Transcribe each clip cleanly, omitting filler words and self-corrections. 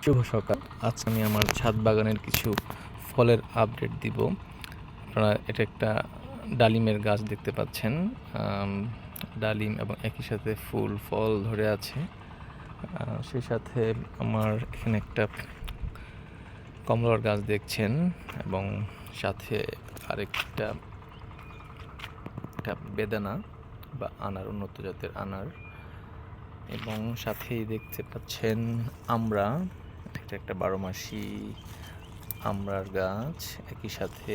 শুভ সকাল। আজ আমি আমার ছাদ বাগানের কিছু ফলের আপডেট দিব। আপনারা এটা একটা ডালিমের গাছ দেখতে পাচ্ছেন। ডালিম এবং একই সাথে ফুল ফল ধরে আছে। সেই সাথে আমার এখানে একটা কমলার গাছ দেখছেন এবং সাথে আরেকটা বেদানা বা আনার, উন্নত জাতের আনার, এবং সাথেই দেখতে পাচ্ছেন আমরা এটা একটা 12 মাসি আমড়ার গাছ। একই সাথে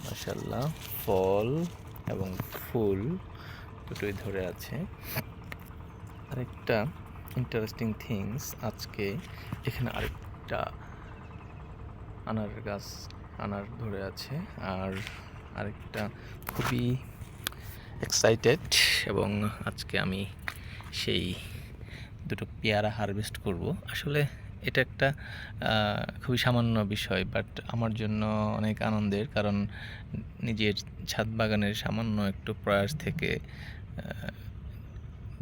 মাশাআল্লাহ ফল এবং ফুল দুটোই ধরে আছে। আরেকটা ইন্টারেস্টিং থিংস, আজকে এখানে আরেকটা আনার গাছ, আনার ধরে আছে। আর আরেকটা খুবই এক্সাইটেড, এবং আজকে আমি সেই দুটো পেয়ারা হারভেস্ট করব। আসলে এটা একটা খুবই সামান্য বিষয়, বাট আমার জন্য অনেক আনন্দের, কারণ নিজের ছাদ বাগানের সামান্য একটু প্রয়াস থেকে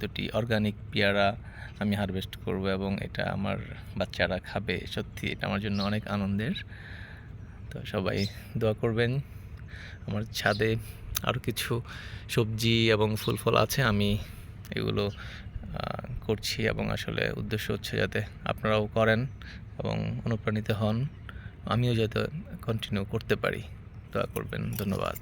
দুটি অর্গানিক পেয়ারা আমি হারভেস্ট করব এবং এটা আমার বাচ্চারা খাবে। সত্যি এটা আমার জন্য অনেক আনন্দের। তো সবাই দোয়া করবেন। আমার ছাদে আরও কিছু সবজি এবং ফুল ফল আছে, আমি এগুলো করছি, এবং আসলে উদ্দেশ্য হচ্ছে যাতে আপনারাও করেন এবং অনুপ্রাণিত হন, আমিও যাতে কন্টিনিউ করতে পারি। দোয়া করবেন। ধন্যবাদ।